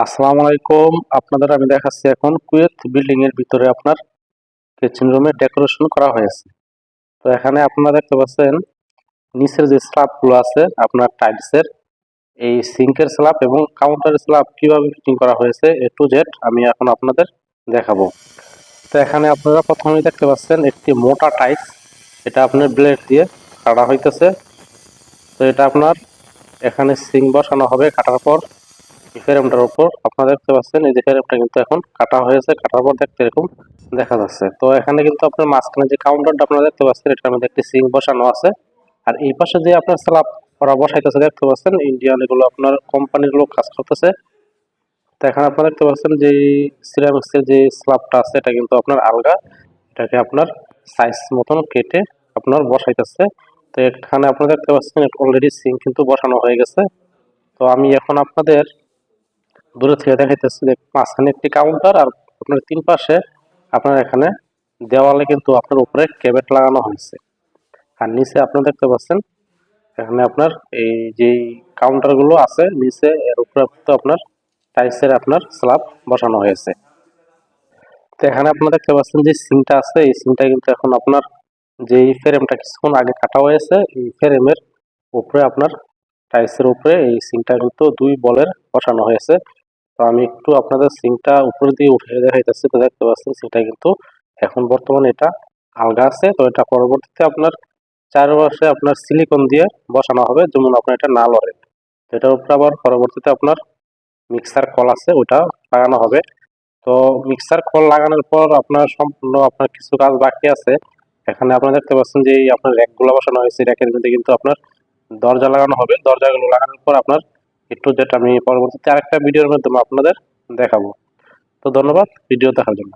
আসসালামু আলাইকুম। আপনাদের আমি দেখাচ্ছি এখন কুয়েত বিল্ডিং এর ভিতরে আপনার কিচেন রুমে ডেকোরেশন করা হয়েছে। তো এখানে আপনারা দেখতে পাচ্ছেন নিচের যে স্ল্যাব গুলো আছে আপনার টাইলসের, এই সিঙ্কের স্ল্যাব এবং কাউন্টারের স্ল্যাব কিভাবে ফিটিং করা হয়েছে এ টু জেড আমি এখন আপনাদের দেখাবো। তো এখানে আপনারা প্রথমেই দেখতে পাচ্ছেন একটি মোটা টাইলস, এটা আপনার ব্লেড দিয়ে কাটা হইতেছে। তো এটা আপনার এখানে সিঙ্ক বসানো হবে কাটার পর এই ফ্রেমটার উপর। আপনারা দেখতে পাচ্ছেন এই যে ফ্রেমটা কিন্তু এখন কাটা হয়েছে, কাটার পর দেখতে এরকম দেখা যাচ্ছে। তো এখানে কিন্তু আপনার মাঝখানে যে কাউন্টারটা আপনারা দেখতে পাচ্ছেন এটার মধ্যে একটি সিঙ্ক বসানো আছে। আর এই পাশে যে আপনার স্ল্যাব করা বসাইতেছে দেখতে পাচ্ছেন ইন্ডিয়ান, এগুলো আপনার কোম্পানির লোক কাজ করতেছে। তো এখানে আপনারা দেখতে পাচ্ছেন যে সিরামিক্সের যে স্ল্যাবটা আছে এটা কিন্তু আপনার আলগা, এটাকে আপনার সাইজ মতন কেটে আপনার বসাইতেছে। তো এখানে আপনারা দেখতে পাচ্ছেন অলরেডি সিঙ্ক কিন্তু বসানো হয়ে গেছে। তো আমি এখন আপনাদের দূরে থেকে দেখাইতেছি যে মাঝখানে একটি কাউন্টার আর আপনার তিন পাশে আপনার এখানে দেওয়ালে কিন্তু আপনার উপরে ক্যাবিনেট লাগানো হয়েছে। আর নিচে আপনারা দেখতে পাচ্ছেন এখানে আপনার এই যে কাউন্টার গুলো আছে নিচে এর উপরে তো আপনার টাইলসের আপনার স্ল্যাব বসানো হয়েছে। তো এখানে আপনারা দেখতে পাচ্ছেন যে সিংটা আছে, এই সিংটা কিন্তু এখন আপনার যেই ফ্রেমটা কিছুক্ষণ আগে কাটা হয়েছে এই ফ্রেমের উপরে আপনার টাইলসের উপরে এই সিংটা কিন্তু দুই বলের বসানো হয়েছে। তো আমি একটু আপনাদের সিংটা উপর দিয়ে উঠে দেখাইতেছি। তো দেখতে পাচ্ছেন সিংটা কিন্তু এখন বর্তমানে এটা আলগা আছে। তো এটা পরবর্তীতে আপনার চারপাশে আপনার সিলিকন দিয়ে বসানো হবে, যেমন আপনার এটা না লড়ে। তো এটার উপরে আবার পরবর্তীতে আপনার মিক্সার কল আছে ওটা লাগানো হবে। তো মিক্সার কল লাগানোর পর আপনার সম্পূর্ণ আপনার কিছু কাজ বাকি আছে। এখানে আপনারা দেখতে পাচ্ছেন যে এই আপনার র্যাকগুলো বসানো হয়েছে, র্যাকের মধ্যে কিন্তু আপনার দরজা লাগানো হবে। দরজাগুলো লাগানোর পর আপনার একটু যেটা আমি পরবর্তীতে আরেকটা ভিডিওর মাধ্যমে আপনাদের দেখাবো। তো ধন্যবাদ ভিডিও দেখার জন্য।